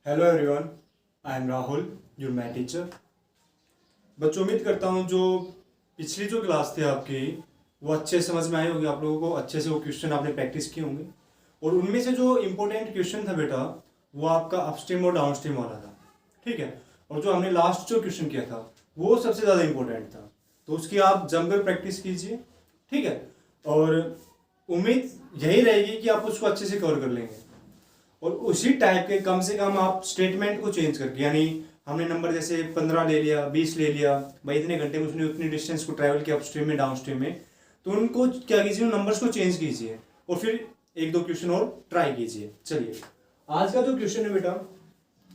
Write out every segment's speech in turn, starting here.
Hello everyone, I am Rahul, your math teacher. बच्चों, उम्मीद करता हूँ जो पिछली जो क्लास थी आपकी वो अच्छे से समझ में आई होगी। आप लोगों को अच्छे से वो क्वेश्चन आपने प्रैक्टिस किए होंगे और उनमें से जो इम्पोर्टेंट क्वेश्चन था बेटा वो आपका अपस्ट्रीम और डाउनस्ट्रीम वाला था, ठीक है। और जो हमने लास्ट जो क्वेश्चन किया था वो सबसे ज़्यादा इम्पोर्टेंट था, तो उसकी आप जमकर प्रैक्टिस कीजिए, ठीक है। और उम्मीद यही रहेगी कि आप उसको अच्छे से कवर कर लेंगे और उसी टाइप के कम से कम आप स्टेटमेंट को चेंज करके, यानी हमने नंबर जैसे 15 ले लिया, 20 ले लिया, भाई इतने घंटे में उसने उतनी डिस्टेंस को ट्रैवल किया अपस्ट्रीम में डाउनस्ट्रीम में, तो उनको क्या कीजिए, नंबर्स को चेंज कीजिए और फिर एक दो क्वेश्चन और ट्राई कीजिए। चलिए, आज का जो क्वेश्चन है बेटा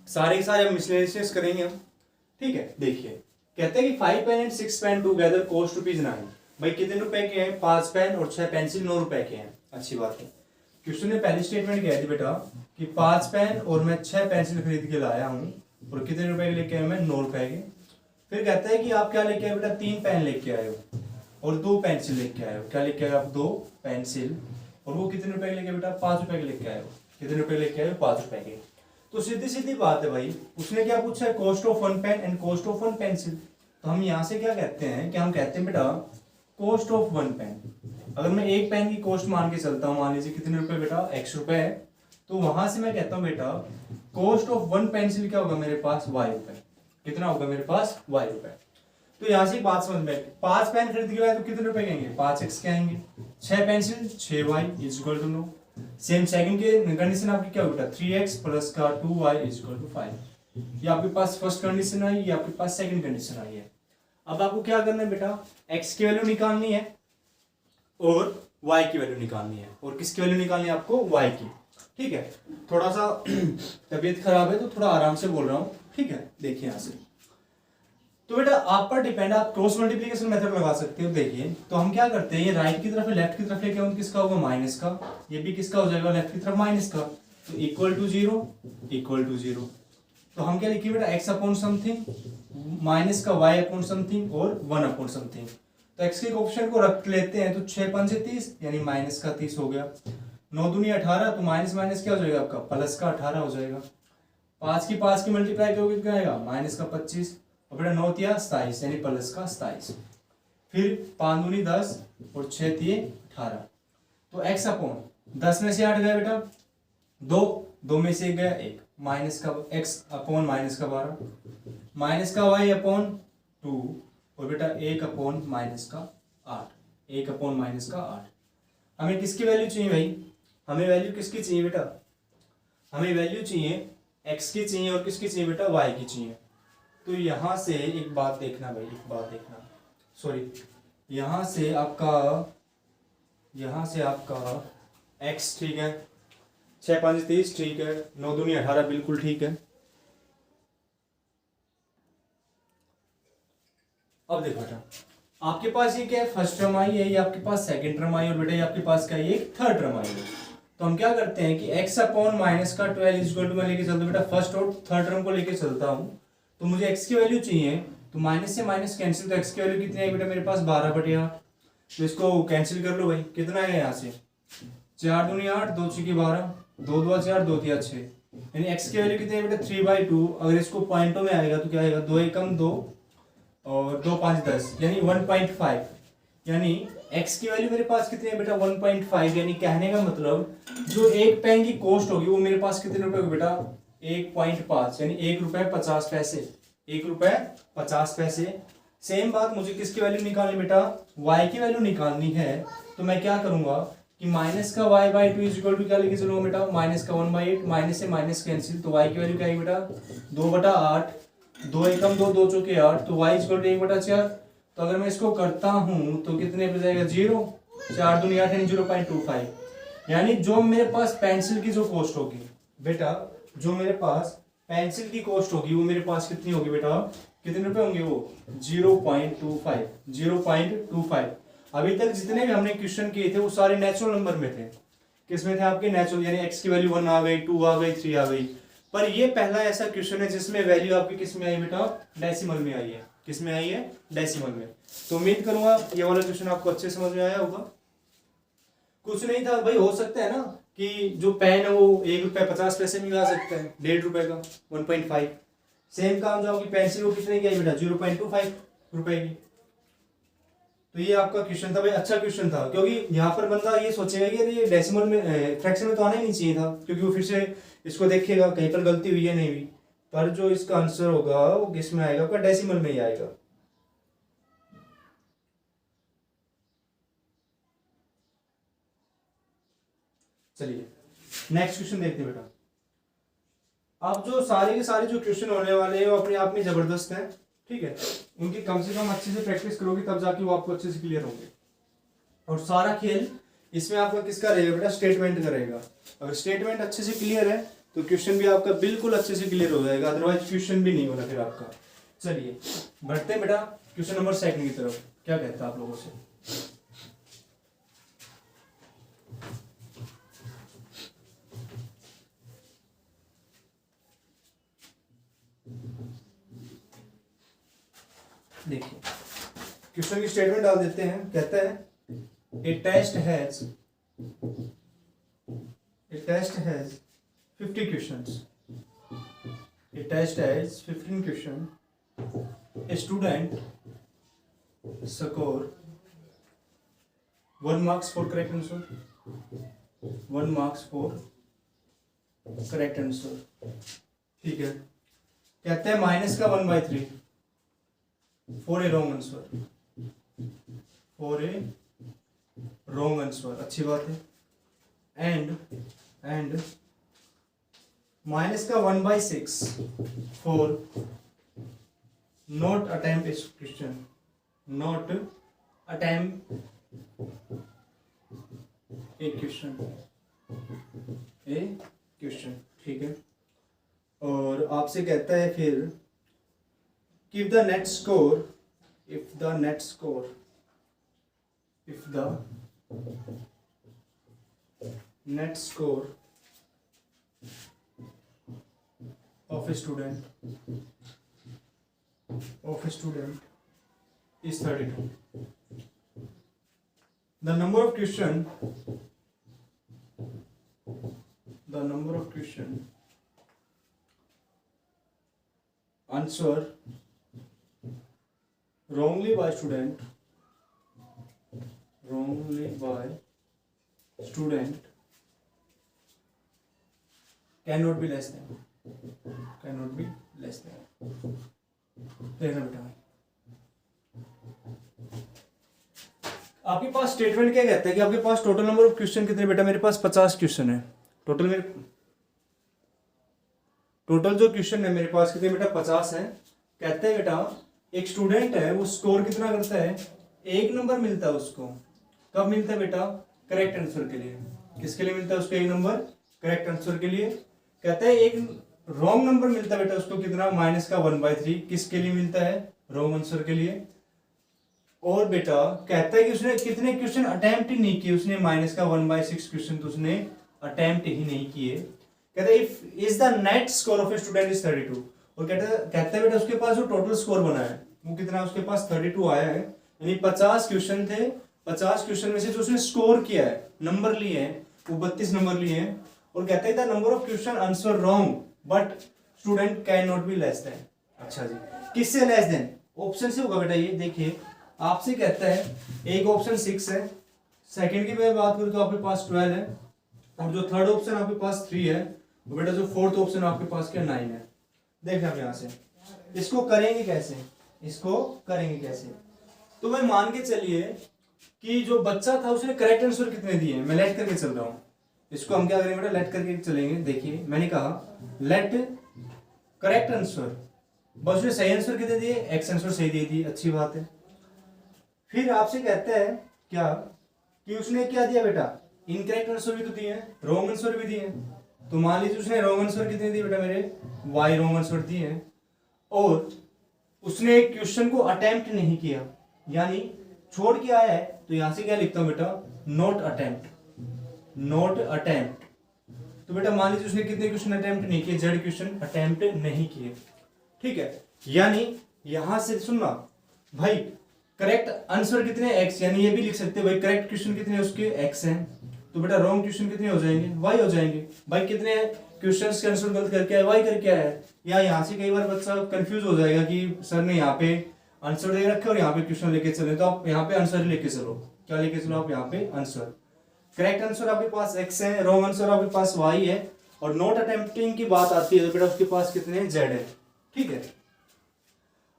सारे के सारे हम मिसलेनियस करेंगे हम, ठीक है। देखिए, कहते हैं कि 5 pen and 6 pen together cost ₹9। भाई कितने रुपए के हैं? 5 पेन और 6 पेंसिल 9 रुपए के हैं। अच्छी बात है। क्वेश्चन ने पहली स्टेटमेंट कह दी बेटा कि 5 पेन और मैं 6 पेंसिल खरीद के लाया हूँ और कितने रुपए के लेके आया मैं? 9 रुपए के। फिर कहता है कि आप क्या लेके आए बेटा? 3 पेन लेके आए हो और 2 पेंसिल लेके आए हो। क्या लेके आए आप? 2 पेंसिल। और वो कितने रुपए के लेके बेटा? 5 रुपए के लेके आए हो। कितने रुपए लेके आए हो? 5 रुपए के। तो सीधी सीधी बात है भाई, उसने क्या पूछा है? Cost of 1 pen and cost of 1 pencil. तो हम यहाँ से क्या कहते हैं? क्या हम कहते हैं बेटा? Cost of 1 pen. अगर मैं एक पेन की कॉस्ट मान के चलता हूँ, मान लीजिए कितने रुपए बेटा? x रुपए है, तो वहां से मैं कहता हूँ बेटा कॉस्ट ऑफ 1 पेंसिल क्या होगा मेरे पास? y रुपए। कितना होगा मेरे पास? y रुपए। तो यहाँ से बात समझ में, 5 पेन खरीद के लाए तो कितने रुपए कहेंगे? 5x के आएंगे। 6 pencil 6y is equal to 9। Same second के कंडीशन आपकी क्या होगा? 3x प्लस का 2y इज इक्वल टू 5। ये आपके पास फर्स्ट कंडीशन आई, ये आपके पास सेकंड कंडीशन आई है। अब आपको क्या करना है बेटा? x की वैल्यू निकालनी है और y की वैल्यू निकालनी है। और किसकी वैल्यू निकालनी है आपको? y की, ठीक है। थोड़ा सा तबीयत खराब है तो थोड़ा आराम से बोल रहा हूँ, ठीक है। देखिए यहाँ से, तो बेटा आप पर डिपेंड, आप क्रॉस मल्टीप्लिकेशन मेथड लगा सकते हो। देखिए, तो हम क्या करते हैं, ये राइट की तरफ लेफ्ट की तरफ लेके आऊँ, किसका होगा? माइनस का। ये भी किसका हो जाएगा? लेफ्ट की तरफ माइनस का। तो इक्वल टू 0 इक्वल टू 0। तो हम क्या लिखिए बेटा? x अपॉन समथिंग माइनस का y अपॉन समथिंग और 1 अपॉन समथिंग। तो x के कोएफिशिएंट को रख लेते हैं, तो 6 पंजे 30 यानी माइनस का 30 हो गया। 9 दूनी 18, तो माइनस माइनस क्या हो जाएगा आपका? प्लस का 18 हो जाएगा। 5 की मल्टीप्लाई करोगे क्या आएगा? माइनस का 25 और बेटा 9 तिया 27 यानी प्लस का 27। फिर 5 दूनी 10 और 6 तिये 18। तो x अपॉन 10 में से 8 गया बेटा 2 में से 1 गया 1, माइनस का x अपॉन माइनस का 12, माइनस का y अपॉन 2 और बेटा 1 अपॉन माइनस का 8, 1 अपॉन माइनस का 8। हमें किसकी वैल्यू चाहिए भाई? हमें वैल्यू किसकी चाहिए बेटा? हमें वैल्यू चाहिए x की चाहिए और किसकी चाहिए बेटा? y की चाहिए। तो यहां से एक बात देखना भाई, एक बात देखना, सॉरी, यहां से आपका x ठीक है, 6 5 30 ठीक है, 9 दूनी 18 बिल्कुल ठीक है। अब देखो बेटा, आपके पास ये क्या है? फर्स्ट टर्म आई है, ये आपके पास सेकंड टर्म आई और बेटा ये आपके पास क्या है? ये थर्ड टर्म आई है। तो हम क्या करते हैं कि x अपॉन माइनस का 12 इज इक्वल टू मैं लेके चलता हूँ बेटा फर्स्ट और थर्ड टर्म को लेके चलता हूँ। तो मुझे x की वैल्यू चाहिए, तो माइनस से माइनस कैंसिल, तो x की वैल्यू कितनी है बेटा मेरे पास? 12/8। तो इसको कैंसिल कर लो भाई, कितना है यहाँ से? 4 दूनी 8, 2 6 12, 2 2 4, 2 3 6, यानी x की वैल्यू कितनी है बेटा? 3/2। अगर इसको पॉइंटों में आएगा तो क्या आएगा? 2 एकम 2 और 2 5 10 यानी 1.5। यानी x की वैल्यू मेरे पास कितनी है बेटा? 1.5। यानी कहने का मतलब जो एक पेन की कॉस्ट होगी वो मेरे पास कितने रुपए होगी बेटा? 1.5 यानी 1 रुपए 50 पैसे। 1 रुपए 50 पैसे। सेम बात मुझे किसकी वैल्यू निकालनी बेटा? y की वैल्यू निकालनी है। तो मैं क्या करूंगा कि माइनस का y/2 इज इक्वल टू क्या लेके चलूंगा बेटा? माइनस का 1/8, माइनस से माइनस कैंसिल, तो y की वैल्यू क्या है बेटा? 2/8, 2 एकम 2, 2 चौके 8, तो y इज इक्वल टू 1/4। तो अगर मैं इसको करता हूं तो कितने पे जाएगा? 0, 4 दूनी 8 यानी 0.25। यानी जो मेरे पास पेंसिल की जो कॉस्ट होगी बेटा, जो मेरे पास पेंसिल की कॉस्ट होगी वो मेरे पास कितनी होगी बेटा? कितने रुपए होंगे वो? 0.25, 0.25। अभी तक जितने भी हमने क्वेश्चन किए थे वो सारे नेचुरल नंबर में थे। किस में थे आपके? नेचुरल, यानी x की वैल्यू 1 आ गई, 2 आ गई, 3 आ गई। पर ये पहला ऐसा क्वेश्चन है जिसमें वैल्यू आपकी किस में आई बेटा? डेसिमल में आई है। किस में आई है? डेसिमल में। तो उम्मीद करूंगा ये वाला क्वेश्चन आपको अच्छे समझ में आया होगा। कुछ नहीं था भाई, हो सकता है ना कि जो पेन है वो ₹1.50 में मिला सकता है, ₹1.5 का 1.5। सेम काम जो आपकी पेंसिल वो कितने की आई बेटा, ₹0.25 की। तो ये आपका क्वेश्चन था भाई, अच्छा क्वेश्चन था, क्योंकि यहाँ पर बंदा ये सोचेगा कि अरे ये डेसिमल में फ्रैक्शन में तो आना ही नहीं चाहिए था, क्योंकि वो फिर से इसको देखेगा कहीं पर गलती हुई है नहीं हुई। पर जो इसका आंसर होगा वो किस में आएगा, आपका डेसिमल में ही आएगा। चलिए नेक्स्ट क्वेश्चन देखते हैं बेटा। अब जो सारे के सारे जो क्वेश्चन होने वाले हैं वो अपने आप में जबरदस्त हैं, ठीक है। उनकी कम से कम अच्छे से प्रैक्टिस करोगे तब जाके वो आपको अच्छे से क्लियर होंगे। और सारा खेल इसमें आपका किसका रहेगा बेटा, स्टेटमेंट का रहेगा। अगर स्टेटमेंट अच्छे से क्लियर है तो क्वेश्चन भी आपका बिल्कुल अच्छे से क्लियर हो जाएगा, अदरवाइज क्वेश्चन भी नहीं होगा फिर आपका। चलिए बढ़ते हैं बेटा क्वेश्चन नंबर 2 की तरफ। क्या कहता है आप लोगों से, देखिए क्वेश्चन की स्टेटमेंट डाल देते हैं। कहता है a test has 50 questions. A test has 15 question. A student score 1 marks for correct answer, 1 marks for correct answer, ठीक है। कहते हैं माइनस का 1/3 for a wrong answer, for a wrong answer, अच्छी बात है। एंड माइनस का 1/6 for not attempt A question, not attempt A question, ठीक है। और आपसे कहता है फिर if the net score of a student is 32, the number of question answer wrongly by student cannot be less than देखना बेटा। आपके पास स्टेटमेंट क्या कहता है कि आपके पास टोटल नंबर ऑफ क्वेश्चन कितने बेटा, मेरे पास 50 क्वेश्चन है टोटल। टोटल जो क्वेश्चन है मेरे पास कितने बेटा, 50 है। कहते हैं बेटा एक स्टूडेंट है, वो स्कोर कितना करता है, 1 नंबर मिलता है उसको। कब मिलता है बेटा, करेक्ट आंसर के लिए। किसके लिए मिलता है उसको 1 नंबर, करेक्ट आंसर के लिए। कहता है एक रॉन्ग नंबर मिलता है बेटा उसको कितना, माइनस का 1/3। किसके लिए मिलता है, रॉन्ग आंसर के लिए। और बेटा कहता है कि उसने कितने क्वेश्चन अटेम्प्ट ही नहीं किए, उसने माइनस का 1/6 क्वेश्चन तो उसने अटेम्प्ट ही नहीं किए। कहता है if is the net score of a student is 32। और कहता है बेटा उसके पास जो टोटल स्कोर बना है वो कितना, उसके पास 32 आया है। यानी 50 क्वेश्चन थे, 50 क्वेश्चन में से जो उसने स्कोर किया है, नंबर लिए हैं, वो 32 नंबर लिए हैं। और कहता है the number of question answer wrong but student can not be less than. अच्छा जी, किससे लेस देन, ऑप्शन से होगा बेटा। ये देखिए आपसे कहता है एक ऑप्शन 6 है, सेकंड की मैं बात करूं तो आपके पास 12 है, और जो थर्ड ऑप्शन आपके पास 3 है, और बेटा जो फोर्थ ऑप्शन आपके पास क्या 9 है। देखना आप यहां से इसको करेंगे कैसे, तो मैं मान के चलिए कि जो बच्चा था उसने करेक्ट आंसर कितने दिए, मैं लेट करके चल रहा हूं। इसको हम क्या करेंगे बेटा, लेट करके चलेंगे। देखिए मैंने कहा लेट करेक्ट आंसर, बस उसने सही आंसर कितने दिए, एक्स आंसर सही दे दिए, अच्छी बात है। फिर आपसे कहता है क्या कि उसने क्या दिया बेटा, इनकरेक्ट आंसर भी तो दिए हैं, रॉन्ग आंसर भी दिए हैं। तो मान लीजिए उसने रॉन्ग आंसर कितने दिए बेटा, मेरे वाई रॉन्ग आंसर दिए हैं। और उसने एक क्वेश्चन को अटेम्प्ट नहीं किया, यानी छोड़ के आया है। तो यहां से क्या लिखता हूं बेटा, नॉट अटेम्प्ट। तो बेटा मान लीजिए उसने कितने क्वेश्चन अटेम्प्ट नहीं किए, जेड क्वेश्चन अटेम्प्ट नहीं किए, ठीक है। यानी यहां से सुनना भाई, करेक्ट आंसर कितने एक्स, यानी ये भी लिख सकते हैं भाई करेक्ट क्वेश्चन कितने उसके एक्स हैं। तो बेटा रॉन्ग क्वेश्चन कितने हो जाएंगे, वाई हो जाएंगे। भाई कितने क्वेश्चन के आंसर गलत करके आए, वाई करके आया है। या यहाँ से कई बार बच्चा कंफ्यूज हो जाएगा कि सर ने यहाँ पे आंसर दे रखे और यहाँ पे क्वेश्चन लेके चले, तो आप यहाँ पे आंसर लेके चलो। क्या लेके चलो आप यहाँ पे आंसर। करेक्ट आंसर आपके पास x है, रॉन्ग आंसर आपके पास y है, और नॉट अटेम्प्टिंग की बात आती है तो बेटा उसके पास कितने z है। ठीक है,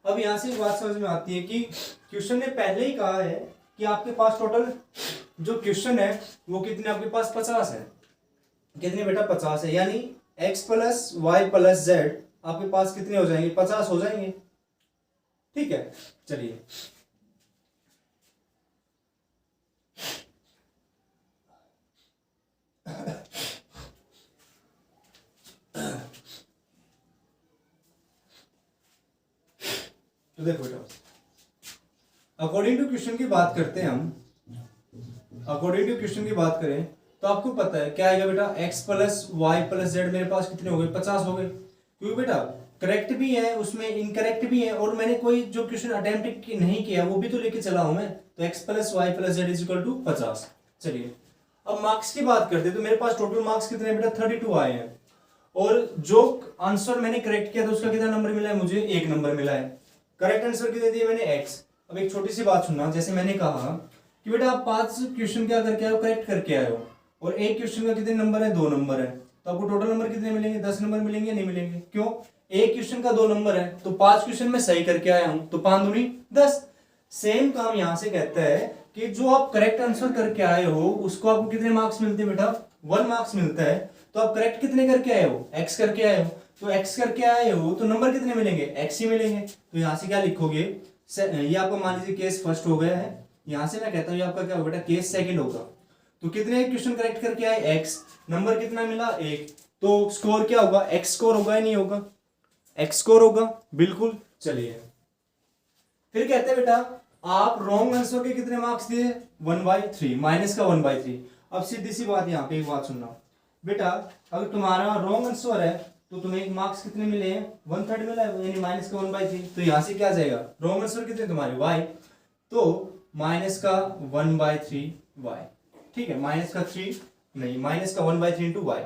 अब यहां से एक बात समझ में आती है कि क्वेश्चन ने पहले ही कहा है कि आपके पास टोटल जो क्वेश्चन है वो कितने आपके पास 50 है। कितने बेटा 50 है, यानी x plus y plus z आपके पास कितने हो जाएंगे, 50 हो जाएंगे। ठीक है, चलिए तो देखो बेटा, अकॉर्डिंग टू क्वेश्चन की बात करते हैं हम। अकॉर्डिंग टू क्वेश्चन की बात करें तो आपको पता है क्या आएगा बेटा, x plus y plus z मेरे पास कितने हो गए, 50 हो गए। क्योंकि बेटा करेक्ट भी है उसमें, इनकरेक्ट भी है, और मैंने कोई जो क्वेश्चन अटेम्प्ट नहीं किया वो भी तो लेके चला हूं मैं। तो x plus y plus z is equal to 50। चलिए अब मार्क्स की बात करते हैं तो मेरे पास टोटल मार्क्स कितने बेटा 32 आए हैं, और जो आंसर मैंने करेक्ट किया था उसका कितना नंबर मिला है, मुझे 1 नंबर मिला है। करेक्ट आंसर कितने दिए मैंने x। अब एक छोटी सी बात सुनना, जैसे मैंने कहा कि बेटा आप 5 क्वेश्चन क्या करके आए हो, करेक्ट करके आए हो, और एक क्वेश्चन का कितने नंबर है, 2 नंबर है, तो आपको टोटल नंबर कितने मिलेंगे, 10 नंबर मिलेंगे, नहीं मिलेंगे। क्यों, एक क्वेश्चन का 2 नंबर है तो 5 क्वेश्चन में सही करके आया हूं, तो 5 दूनी 10। सेम काम यहां से कहता है कि जो आप करेक्ट आंसर करके आए हो उसको आपको कितने मार्क्स मिलते हैं बेटा, 1 मार्क्स मिलता है। तो आप करेक्ट कितने करके आए हो, x करके आए हो, तो x करके आए हो तो नंबर कितने मिलेंगे, x ही मिलेंगे। तो यहां से क्या लिखोगे, ये आपको मान लीजिए केस फर्स्ट हो गया है, यहां से मैं कहता हूं ये आपका क्या होगा बेटा, केस सेकंड होगा। तो कितने क्वेश्चन करेक्ट करके आए, x, नंबर कितना मिला 1, तो स्कोर क्या होगा, x स्कोर होगा या नहीं होगा, x स्कोर होगा, बिल्कुल। चलिए फिर कहते हैं बेटा आप रॉन्ग आंसर के कितने मार्क्स दिए, 1/3, माइनस का 1/3। अब सीधी सी बात, यहाँ पे एक बात सुनना बेटा, अगर तुम्हारा रॉन्ग आंसर है तो तुम्हें मार्क्स कितने मिले हैं, 1/3 मिला है, यानी माइनस का 1/3। तो यहाँ से क्या आ जाएगा, रॉन्ग आंसर कितने तुम्हारे y, तो माइनस का 1/3 y। ठीक है, माइनस का 3 नहीं, माइनस का 1/3 इंटू y।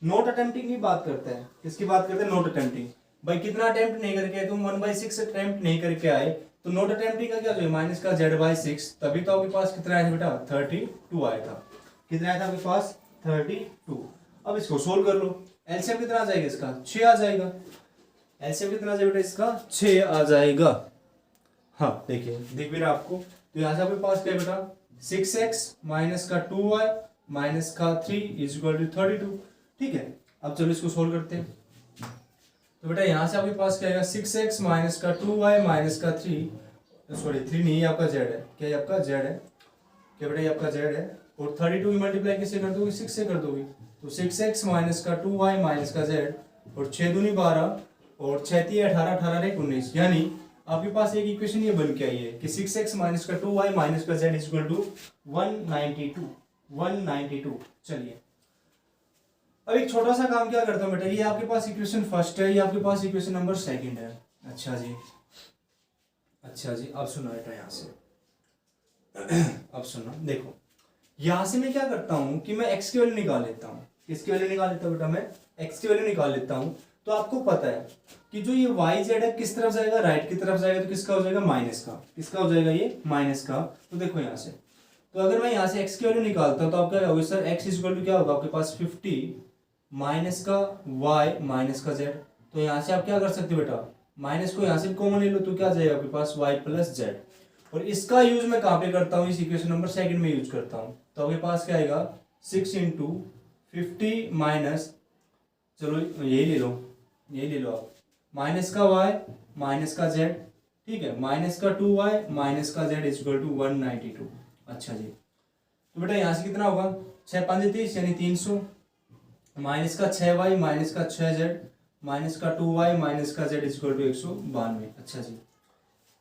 नोट अटेम्प्टिंग की बात करते हैं, किसकी बात करते हैं, नोट अटेम्प्टिंग। भाई कितना अटेम्प्ट नहीं करके आए तुम, 1/6 अटेम्प्ट नहीं करके आए, तो नोट अटेम्प्टिंग का क्या हो, माइनस का z/6, तभी तो आपके पास कितना आया था बेटा, 32 आया था। कितना आया था आपके पास, 32। अब इसको सोल्व कर लो, एलसीएम कितना आ जाएगा इसका, 6 आ जाएगा। एलसीएम कितना आ जाएगा बेटा इसका, 6 आ जाएगा। हाँ देखिए, दिख भी रहा आपको। तो यहाँ से आपके पास क्या है बेटा, 6x माइनस का 2y माइनस का 3 इज इक्वल टू 32। ठीक है, अब चलो इसको सोल्व करते हैं। तो बेटा यहाँ से आपके पास क्या आएगा, 6x माइनस का 2y माइनस का 3, सॉरी 3 नहीं, आपका z है, क्या ये आपका z है, क्या बेटा ये आपका z है, और 32 की मल्टीप्लाई किससे कर दोगे, 6 से कर दोगे, तो 6x माइनस का 2y माइनस का z, और 6 दूनी 12, और 6 3 18, 18 1 19, यानी आपके पास एक इक्वेशन ये बन के आई है कि 6x माइनस का 2y माइनस का z इज इक्वल टू 192। चलिए अब एक छोटा सा काम क्या करता हूं बेटा, ये आपके पास इक्वेशन फर्स्ट है, ये आपके पास इक्वेशन नंबर सेकंड है। अच्छा जी, अच्छा जी, अब सुनो बेटा यहाँ से अब सुनो, देखो यहां से मैं क्या करता हूं कि मैं x की वैल्यू निकाल लेता हूं। किसकी वैल्यू निकाल लेता हूं बेटा, मैं x की वैल्यू निकाल लेता हूं। तो आपको पता है कि जो ये yz है किस तरफ जाएगा, राइट की तरफ जाएगा, तो किसका हो जाएगा, माइनस का। किसका हो जाएगा, ये माइनस का। तो देखो यहाँ से, तो अगर मैं यहाँ से x की वैल्यू निकालता हूँ तो आपका क्या होगा sir, x is equal to क्या होगा आपके पास 50 माइनस का y माइनस का z। तो यहाँ से आप क्या कर सकते हो बेटा, माइनस को यहाँ से कॉमन ले लो, तो क्या जाएगा आपके पास y प्लस z। और इसका यूज मैं कहाँ पे करता हूँ, इस इक्वेशन नंबर सेकंड में यूज करता हूँ। तो आपके पास क्या आएगा, 6 इंटू 50 माइनस, चलो यही ले लो, यही ले लो आप, माइनस का y माइनस का z। ठीक है, माइनस का 2y माइनस का z इज इक्वल टू 192। अच्छा जी, तो बेटा यहाँ से कितना होगा, 6 5 30 यानी 300, माइनस का 6y माइनस का 6z माइनस का 2y माइनस का z इज इक्वल टू 192। अच्छा जी,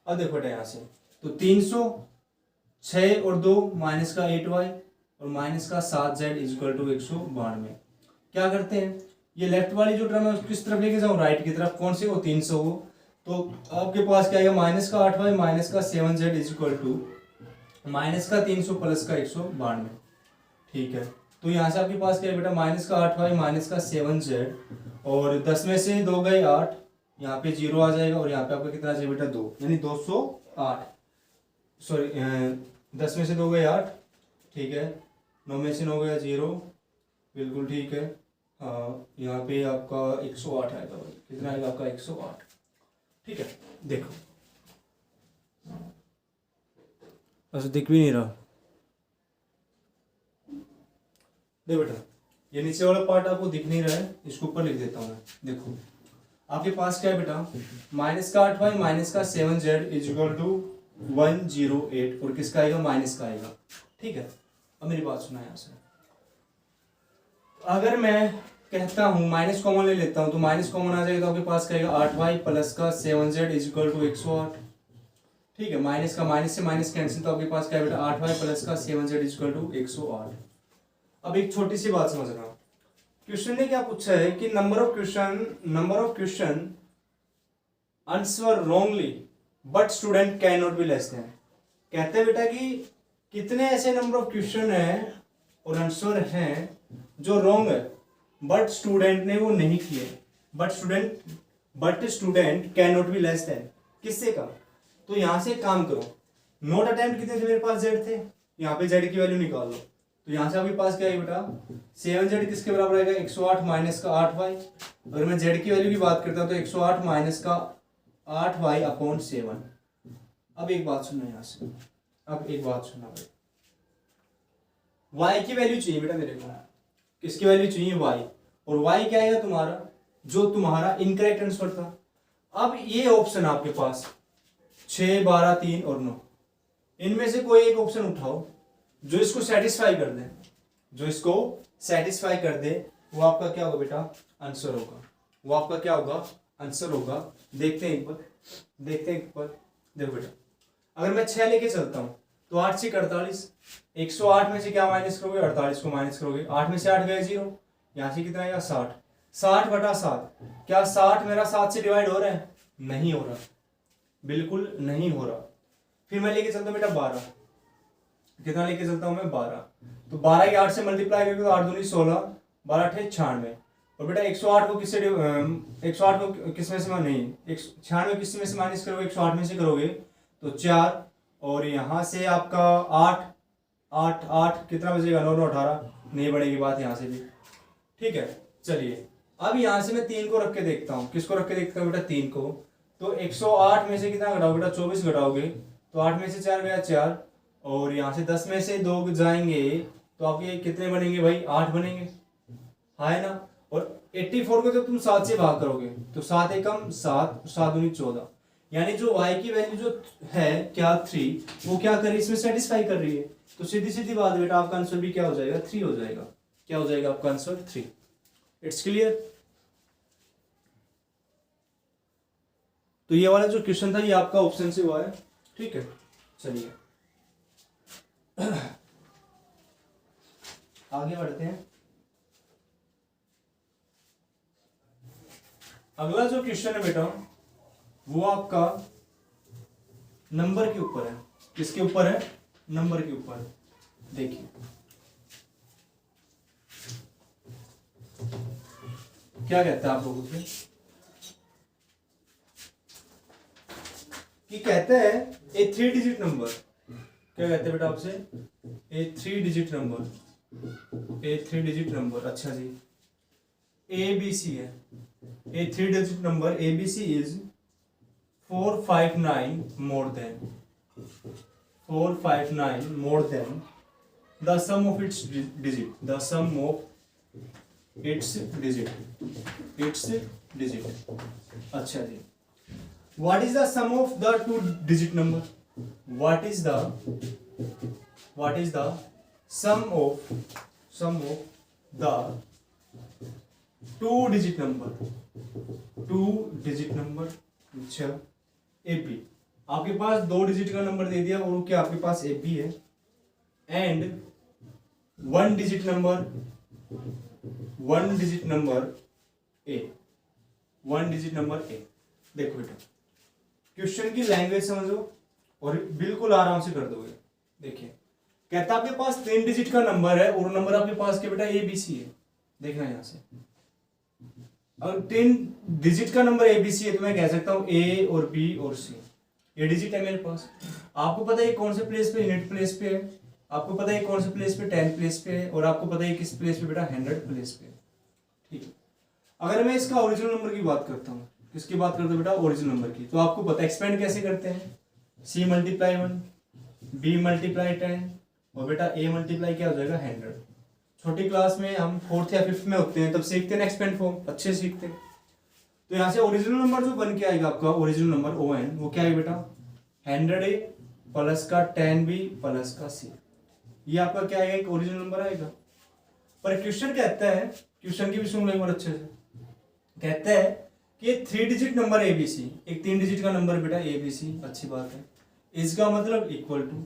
अब देखो बेटा यहाँ से, तो 300, 6 और 2 माइनस का 8y और माइनस का 7z इज इक्वल टू 192। क्या करते हैं, ये लेफ्ट वाली जो टर्म है उसको किस तरफ लेके जाऊँ, राइट की तरफ। कौन सी हो, 300 हो, तो आपके पास क्या आएगा, माइनस का 8y माइनस का 7z is equal to minus का 300 प्लस का 192। ठीक है, तो यहाँ से आपके पास क्या है बेटा, माइनस का 8y माइनस का 7z, और 10 में से 2 गए 8, यहाँ पे 0 आ जाएगा, और यहाँ पे आपका कितना आ जाएगा बेटा 2, यानी 208, सॉरी 10 में से 2 गए 8, ठीक है, 9 में से 9 गया 0, बिल्कुल ठीक है। हाँ, यहाँ पे आपका 108 आएगा भाई, कितना आएगा आपका 108, ठीक है। देखो ऐसा दिख भी नहीं रहा, देखो बेटा ये नीचे वाला पार्ट आपको दिख नहीं रहा है, इसको ऊपर लिख देता हूँ मैं। देखो आपके पास क्या है बेटा, माइनस का 8y माइनस का 7z इज इक्वल टू 108, और किसका आएगा, माइनस का आएगा, ठीक है। अब मेरी बात सुना यहाँ से, अगर मैं कहता हूँ माइनस कॉमन ले लेता हूँ, तो माइनस कॉमन आ जाएगा, तो आपके पास क्या आएगा 8y प्लस का 7z इज इक्वल टू 108, ठीक है। माइनस का माइनस से माइनस कैंसिल, तो आपके पास क्या है बेटा 8y प्लस का 7z इज इक्वल टू 108। अब एक छोटी सी बात समझना, क्वेश्चन ने क्या पूछा है कि number of question answer wrongly but student can not be less than. कहते हैं बेटा कि कितने ऐसे नंबर ऑफ क्वेश्चन है और आंसर हैं जो रॉन्ग है, बट स्टूडेंट ने वो नहीं किए, but student can not be less than, किससे का। तो यहां से काम करो, नोट अटेम्प्ट कितने थे मेरे पास, जेड थे, यहाँ पे जेड की वैल्यू निकाल लो, तो यहाँ से आपके पास क्या है बेटा 7z किसके बराबर आएगा 108 माइनस का 8y। अगर मैं z की वैल्यू की बात करता हूँ तो 108 माइनस का 8y अपॉन 7। अब एक बात सुनना यहाँ से, अब एक बात सुनना भाई, y की वैल्यू चाहिए बेटा मेरे को, किसकी वैल्यू चाहिए y, और y क्या आएगा तुम्हारा, जो तुम्हारा इनकरेक्ट आंसर था। अब ये ऑप्शन आपके पास 6, 12, 3 और 9, इनमें से कोई एक ऑप्शन उठाओ जो इसको सेटिस्फाई कर दे, जो इसको सेटिस्फाई कर दे, वो आपका क्या होगा बेटा आंसर होगा, वो आपका क्या होगा आंसर होगा। देखते हैं एक बार, देखो बेटा अगर मैं 6 लेके चलता हूं तो 8 से 48, 108 में से क्या माइनस करोगे, 48 को माइनस करोगे, 8 में से 8 गए 0, यहां से कितना आएगा 60, 60 बटा 7, क्या 60 मेरा 7 से डिवाइड हो रहा है, नहीं हो रहा, बिल्कुल नहीं हो रहा। फिर मैं लेके चलता हूं बेटा 12, कितना लेके चलता हूं मैं 12, तो 12 के 8 से मल्टीप्लाई करके तो 8 दूनी 16, 12 अठे 96, और बेटा 108 को किससे 108 को किस में से नहीं 96 किस में से माइनस करोगे, 108 में से करोगे तो 4, और यहाँ से आपका 8 8 8 कितना बचेगा 9 9 18, नहीं बढ़ेगी बात यहाँ से भी, ठीक है। चलिए अब यहाँ से मैं 3 को रख के देखता हूँ, किसको रख के देखता हूँ बेटा 3 को, तो 108 में से कितना घटाओगे बेटा 24 घटाओगे, तो 8 में से 4 गया 4, और यहाँ से 10 में से 2 जाएंगे तो आपके कितने बनेंगे भाई 8 बनेंगे, हाँ है ना। और 84 को जब तुम 7 से भाग करोगे तो 7 एकम 7, 7 दूनी 14, यानी जो y की वैल्यू जो है क्या 3, वो क्या कर रही है इसमें सेटिस्फाई कर रही है, तो सीधी सीधी बात बेटा आपका आंसर भी क्या हो जाएगा 3 हो जाएगा, क्या हो जाएगा आपका आंसर 3। It's clear. तो ये वाला जो क्वेश्चन था ये आपका ऑप्शन से हुआ है, ठीक है। चलिए आगे बढ़ते हैं। अगला जो क्वेश्चन है बेटा वो आपका नंबर के ऊपर है, किसके ऊपर है, नंबर के ऊपर। देखिए क्या कहता है आप लोगों से, कि कहते हैं ए 3 डिजिट नंबर, क्या कहते हैं बेटा आपसे, ए 3 डिजिट नंबर, अच्छा जी ABC है, a 3 digit number ABC is 459 more than the sum of its digit, अच्छा जी। What is the sum of the 2 digit number? What is the sum of the 2 digit number? अच्छा AP, आपके पास 2 digit का number दे दिया और क्या आपके पास AP है, एंड 1 डिजिट नंबर A। देखो बेटा क्वेश्चन की लैंग्वेज समझो और बिल्कुल आराम से कर दोगे। देखिए कहता है आपके पास 3 डिजिट का नंबर है और नंबर आपके पास के बेटा ABC है। देखना यहां से, अगर 3 डिजिट का नंबर ABC है तो मैं कह सकता हूं A और B और C, ये डिजिट है मेरे पास। आपको पता है कौन से प्लेस पे, यूनिट प्लेस पे है, आपको पता है कौन से प्लेस पे, 10 प्लेस पे है, और आपको पता है किस प्लेस पे बेटा, 100 प्लेस पे। ठीक है, अगर मैं इसका ओरिजिनल नंबर की बात करता हूँ, किसकी बात करते हो बेटा, ओरिजिनल नंबर की, तो आपको पता है एक्सपेंड कैसे करते हैं, C मल्टीप्लाई 1, B मल्टीप्लाई 10 और बेटा A मल्टीप्लाई क्या हो जाएगा, 100। छोटी क्लास में हम 4th या 5th में होते हैं तब सीखते हैं एक्सपेंड फॉर्म, अच्छे सीखते हैं। तो यहाँ से ओरिजिनल नंबर जो बन के आएगा आपका, ओरिजिनल नंबर ON, वो क्या है बेटा, 100A प्लस का 10B प्लस का C, ये आपका क्या आएगा, एक ओरिजिनल नंबर आएगा। पर क्वेश्चन कहता है, क्वेश्चन की भी सुन लो एक बार अच्छे से, कहता है कि 3 डिजिट नंबर ABC, एक 3 डिजिट का नंबर बेटा ABC, अच्छी बात है, इसका मतलब इक्वल टू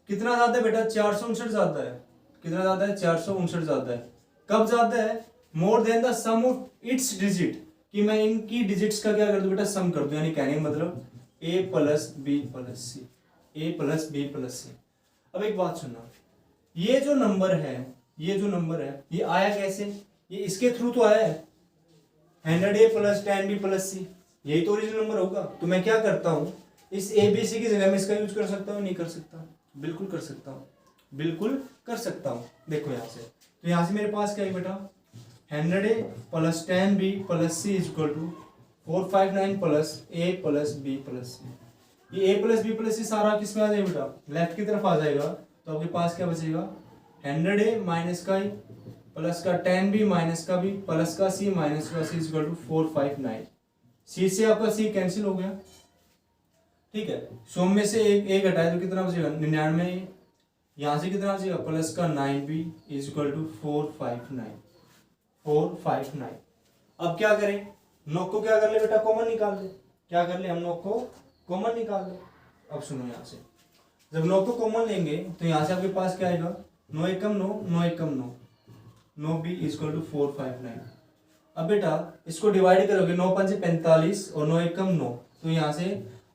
कितना ज्यादा है बेटा, 459 ज्यादा है, कितना ज्यादा है, 459 ज्यादा है। कब ज्यादा है, more than the sum of its digit, कि मैं इनकी डिजिट्स का क्या कर दूं बेटा, सम कर दूं, यानी कहने का मतलब A plus B plus C, A plus B plus C। अब एक बात सुनना, ये जो नंबर है, ये जो नंबर है, ये आया कैसे, ये इसके थ्रू तो आया है, 100A plus 10B plus C, यही तो ओरिजिनल नंबर होगा। तो मैं क्या करता हूँ, इस ABC की जगह में इसका यूज कर सकता हूँ, नहीं कर सकता, बिल्कुल कर सकता हूँ, बिल्कुल कर सकता हूँ। देखो यहाँ से, तो यहाँ से मेरे पास क्या है बेटा, 100A plus 10B plus C is equal to 459 plus A plus B plus C। ये A plus B plus C सारा किस में आ जाएगा बेटा, लेफ्ट की तरफ आ जाएगा। तो आपके पास क्या बचेगा, 100A माइनस का E प्लस का 10B माइनस का B प्लस का C माइनस का C is equal to 459। C से आपका C कैंसिल हो गया, ठीक है, 100 में से एक घटाए तो कितना बचेगा, 99। यहाँ से कितना बचेगा, प्लस का 9B इज इक्वल टू 459। अब क्या करें, नोक को क्या कर ले बेटा, कॉमन निकाल ले, क्या कर ले हम, नोक को कॉमन निकाल ले। अब सुनो यहाँ से, जब नोक को कॉमन लेंगे तो यहाँ से आपके पास क्या आएगा, 9 एकम 9, 9 एकम 9, 9B इज इक्वल टू 459। अब बेटा इसको डिवाइड करोगे, 9 पंचे 45 और 9 एकम 9, तो यहाँ से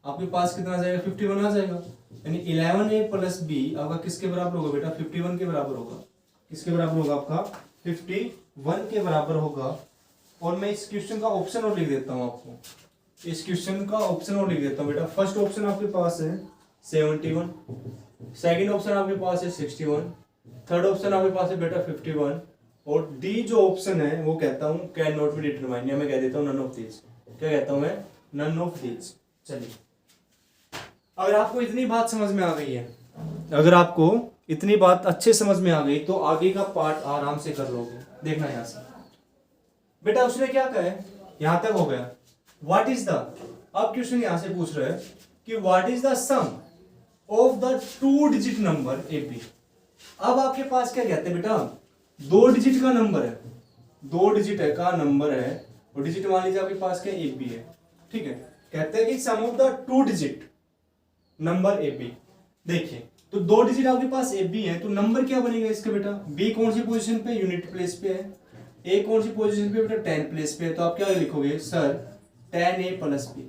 आपके पास कितना आ जाएगा, 51 आ जाएगा। यानी 11A प्लस B आपका किसके बराबर होगा बेटा, 51 के बराबर होगा। किसके बराबर होगा आपका, 51 के बराबर होगा। और मैं इस क्वेश्चन का ऑप्शन और लिख देता हूँ आपको, इस क्वेश्चन का ऑप्शन और लिख देता हूँ बेटा। फर्स्ट ऑप्शन आपके पास है 71, सेकंड ऑप्शन आपके पास है 61, थर्ड ऑप्शन आपके पास है बेटा 51, और डी जो ऑप्शन है वो कहता हूँ कैन नॉट बी डिटरमाइन, या मैं कह देता हूँ नन ऑफ दीज। क्या कहता हूँ मैं, नन ऑफ दीज। चलिए, अगर आपको इतनी बात समझ में आ गई है, अगर आपको इतनी बात अच्छे समझ में आ गई तो आगे का पार्ट आराम से कर लोगे। देखना यहाँ से बेटा, उसने क्या कहा है, यहां तक हो गया, व्हाट इज द, अब क्वेश्चन यहां से पूछ रहा है कि what is the sum of the 2 digit number AB। अब आपके पास क्या कहते हैं बेटा, 2 डिजिट का नंबर है, 2 डिजिट है का नंबर है, और डिजिट मान लीजिए आपके पास क्या AB है, ठीक है। कहते हैं कि sum of the 2 digit number AB। देखिए, तो 2 डिजिट आपके पास AB है, तो नंबर क्या बनेगा इसका बेटा, B कौन सी पोजीशन पे, यूनिट प्लेस पे है, A कौन सी पोजीशन पे बेटा, 10 प्लेस पे है। तो आप क्या लिखोगे sir, 10A plus B,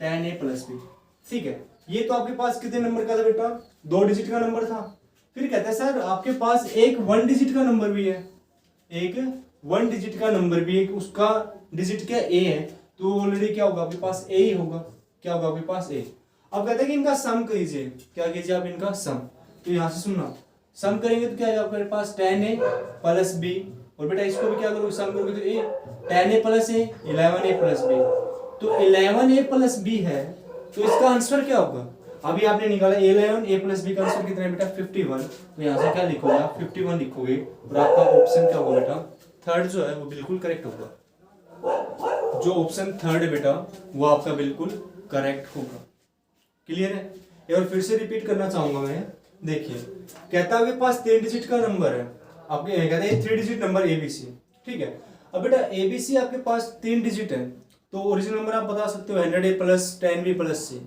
10A plus B, ठीक है। ये तो आपके पास कितने नंबर का था बेटा, 2 डिजिट का नंबर था। फिर कहता है सर आपके पास एक 1 डिजिट का नंबर भी है, एक 1 डिजिट का नंबर भी है, उसका डिजिट क्या A है, तो ऑलरेडी क्या होगा आपके पास A ही होगा। क्या होगा आपके पास A। अब कहते हैं कि इनका सम कीजिए, क्या कीजिए आप, इनका सम। तो यहां से सुनना, सम करेंगे तो क्या आएगा आपके पास, 10A प्लस B, और बेटा इसको भी क्या करोगे, सम करोगे तो A, 10A plus A, 11A plus B। तो 11A प्लस B है, तो इसका आंसर क्या होगा, अभी आपने निकाला 11A प्लस B का आंसर कितना है बेटा, 51। तो यहाँ से क्या लिखोगे आप, 51 लिखोगे, और आपका ऑप्शन क्या होगा बेटा, थर्ड जो है वो बिल्कुल करेक्ट होगा। जो ऑप्शन थर्ड है बेटा वो आपका बिल्कुल करेक्ट होगा। क्लियर है। एक बार फिर से रिपीट करना चाहूंगा मैं। देखिए, कहता है आपके पास 3 डिजिट का नंबर है, आपके कहते हैं 3 डिजिट नंबर ABC, ठीक है। अब बेटा ABC आपके पास 3 डिजिट है, तो ओरिजिनल नंबर आप बता सकते हो 100A plus 10B plus C।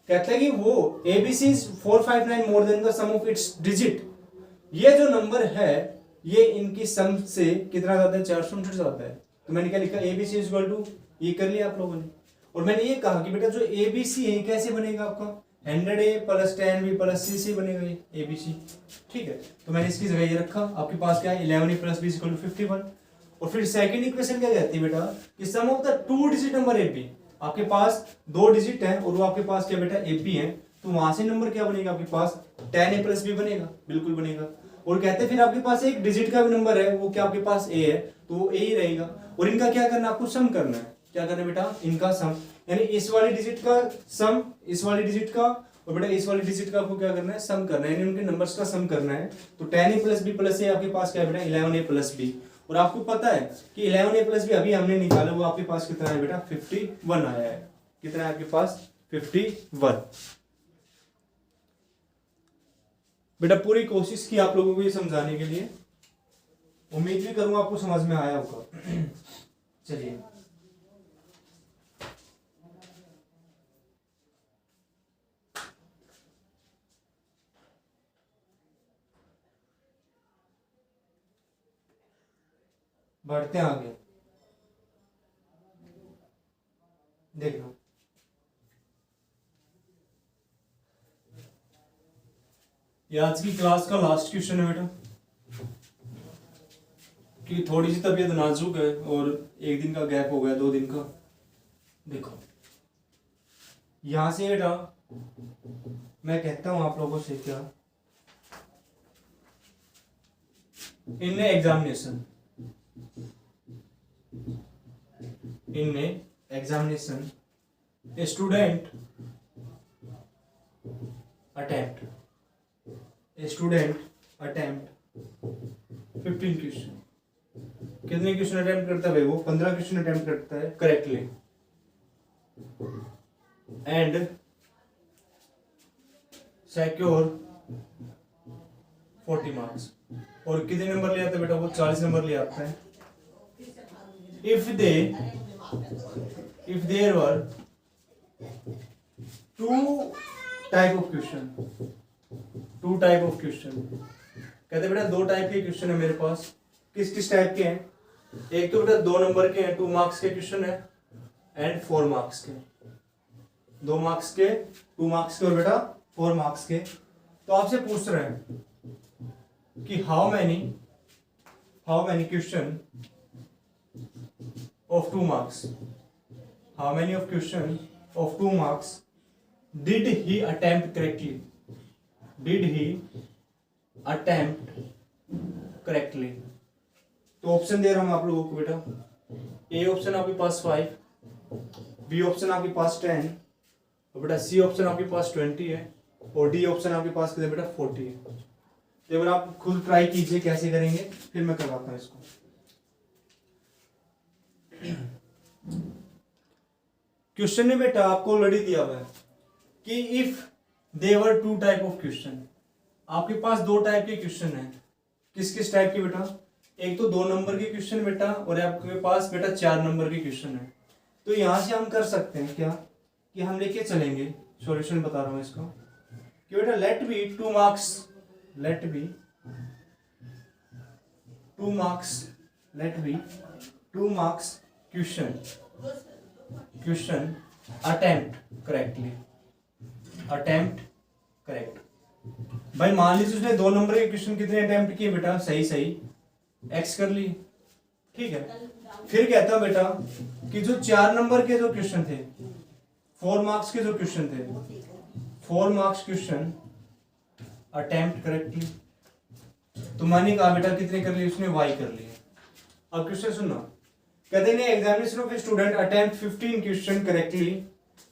कहता है कि वो ABC is 459 more than the sum of its digit. ये जो नंबर है ये इनकी सम से कितना ज्यादा है, 459 ज्यादा है। तो मैंने क्या लिखा, ABC इज इक्वल टू, ये कर लिया आप लोगों ने। और मैंने ये कहा कि बेटा जो ABC है कैसे बनेगा आपका, 100A plus 10B plus C से बनेगा ये ABC। ठीक है, तो मैंने इसकी जगह ये रखा। आपके पास क्या है 11A plus B equal to 51। और फिर सेकंड इक्वेशन क्या कहती है बेटा कि sum of the 2 digit number AB। आपके पास 2 डिजिट है और वो आपके पास क्या बेटा AB है, तो वहां से नंबर क्या बनेगा आपके पास 10A प्लस B बनेगा, बिल्कुल बनेगा। और कहते हैं फिर आपके पास एक डिजिट का भी नंबर है, वो क्या आपके पास A है, तो वो A ही रहेगा। और इनका क्या करना है, आपको सम करना है। क्या करना है बेटा, इनका सम, यानी इस वाली डिजिट का सम, इस वाली डिजिट का, और बेटा इस वाली डिजिट का आपको क्या करना है, सम करना है, यानी उनके नंबर्स का सम करना है। तो 10A plus B plus A आपके पास क्या है बेटा 11A प्लस B। और आपको पता है कि 11A प्लस B अभी हमने निकाला, वो आपके पास कितना है बेटा 51 आया है। कितना है आपके पास 51। बेटा पूरी कोशिश की आप लोगों को ये समझाने के लिए, उम्मीद भी करूंगा आपको समझ में आया होगा। चलिए बढ़ते हैं आगे, देख लो। ये आज की क्लास का लास्ट क्वेश्चन है बेटा, कि थोड़ी सी तबीयत नाजुक है और एक दिन का गैप हो गया, 2 दिन का। देखो यहां से बेटा मैं कहता हूं आप लोगों से, क्या in examination a student attempt 15 question. कितने क्वेश्चन अटेम्प्ट करता है वो 15 क्वेश्चन अटेम्प्ट करता है करेक्टली, एंड सिक्योर 40 मार्क्स। और कितने नंबर ले आता है बेटा वो 40 नंबर ले आता है। if there were 2 type of question, कहते बेटा 2 टाइप के क्वेश्चन है मेरे पास। किस किस टाइप के हैं, एक तो बेटा 2 नंबर के हैं, 2 मार्क्स के क्वेश्चन है, एंड 4 मार्क्स के, 2 मार्क्स के, 2 मार्क्स के और बेटा 4 मार्क्स के। तो आपसे पूछ रहे हैं कि how many question of 2 marks, how many of question of 2 marks did he attempt correctly, तो ऑप्शन दे रहा हूं आप लोगों को बेटा। ए ऑप्शन आपके पास 5, बी ऑप्शन आपके पास 10, और बेटा सी ऑप्शन आपके पास 20 है, और डी ऑप्शन आपके पास कितना बेटा 40 है। तो एक बार आप खुद ट्राई कीजिए कैसे करेंगे, फिर मैं करवाता हूं इसको। क्वेश्चन ने बेटा आपको ऑलरेडी दिया हुआ है कि if there are 2 type of question, आपके पास 2 टाइप के क्वेश्चन है। किस किस टाइप के बेटा, एक तो 2 नंबर के क्वेश्चन बेटा, और आपके पास बेटा 4 नंबर के क्वेश्चन है। तो यहां से हम कर सकते हैं क्या कि हम लेके चलेंगे, सॉल्यूशन बता रहा हूं इसका, कि बेटा let be 2 marks question attempt correct. भाई मान लीजिए उसने 2 नंबर के क्वेश्चन कितने अटेम्प्ट किए बेटा, सही एक्स कर लिए, ठीक है। फिर कहता बेटा कि जो 4 नंबर के जो क्वेश्चन थे, 4 मार्क्स के जो क्वेश्चन थे, 4 मार्क्स क्वेश्चन अटेम्प्ट करेक्टली। तो मैंने कहा बेटा कितने कर लिए, उसने y कर लिए। अब क्वेश्चन सुनना, कहते हैं examination of a student attempt 15 question correctly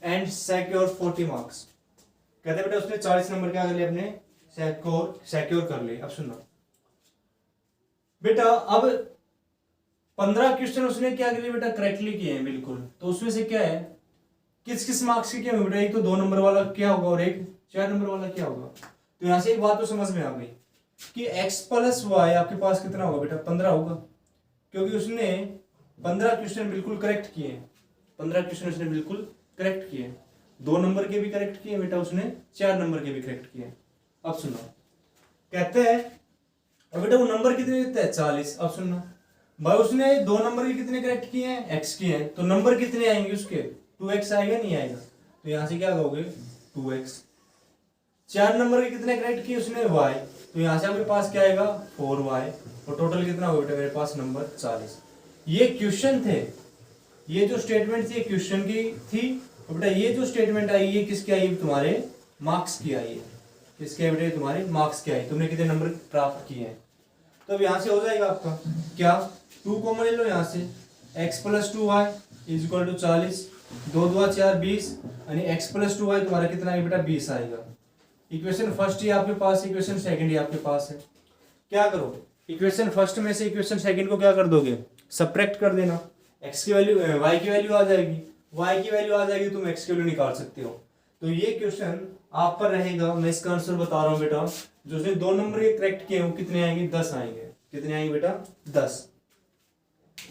and secure 40 marks. कहते हैं बेटा उसने 40 नंबर क्या कर लिए अपने सिक्योर कर लिए। अब सुनना बेटा, अब 15 क्वेश्चन उसने क्या कर लिए बेटा करेक्टली किए हैं बिल्कुल। तो उसमें से क्या है, किस किस मार्क्स के क्या होगा बेटा, एक तो 2 नंबर वाला क्या होगा और एक 4 नंबर वाला क्या होगा। तो यहां से एक बात तो समझ में आ गई कि x प्लस वाई आपके पास कितना होगा बेटा 15 होगा, क्योंकि उसने 15 क्वेश्चन बिल्कुल करेक्ट किए हैं। 15 क्वेश्चन उसने बिल्कुल करेक्ट किए, 2 नंबर के भी करेक्ट किए बेटा उसने, 4 नंबर के भी करेक्ट किए। अब सुनो, कहते हैं और बेटा वो नंबर कितने देते हैं 40। अब सुनना भाई, उसने 2 नंबर के कितने करेक्ट किए हैं, x किए हैं, तो नंबर कितने आएंगे उसके 2x आएगा नहीं आएगा। तो यहां से क्या कहोगे 2x। 4 नंबर के कितने करेक्ट किए उसने, y, तो यहाँ से आपके पास क्या आएगा 4y, और टोटल कितना होगा बेटा मेरे पास नंबर 40। ये क्वेश्चन थे, ये जो स्टेटमेंट थी क्वेश्चन की थी, और बेटा ये जो स्टेटमेंट आई ये किसकी आई, तुम्हारे मार्क्स की आई है। किसके बेटे, तुम्हारे मार्क्स की आई, तुमने कितने नंबर प्राप्त किए हैं। तो अब यहाँ से हो जाएगा आपका क्या, 2 कॉमन ले लो यहाँ से, x + 2y = 40, 2 2 4 20, यानी x + 2y तुम्हारा कितना है बेटा 20 आएगा। इक्वेशन फर्स्ट ही आपके पास, इक्वेशन सेकंड ही आपके पास है। क्या करो, इक्वेशन फर्स्ट में से इक्वेशन सेकंड को क्या कर दोगे, सब्ट्रैक्ट कर देना, x की वैल्यू y की वैल्यू आ जाएगी, y की वैल्यू आ जाएगी, तुम x की वैल्यू निकाल सकते हो। तो ये क्वेश्चन आप पर रहेगा, मैं इसका आंसर बता रहा हूँ बेटा, जो उसने 2 नंबर के करेक्ट किए वो कितने आएंगे, 10 आएंगे। कितने आएंगे बेटा, 10।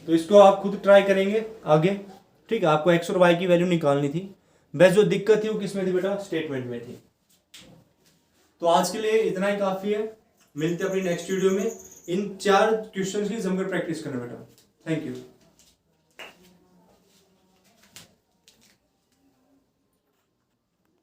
तो इसको आप खुद ट्राई करेंगे आगे, ठीक है। आपको x और y की वैल्यू निकालनी थी, बस जो दिक्कत थी वो किसमें थी बेटा, स्टेटमेंट में थी। तो आज के लिए इतना ही काफी है, मिलते हैं अपनी नेक्स्ट वीडियो में। इन 4 क्वेश्चंस की जमकर प्रैक्टिस करना बेटा। Thank you.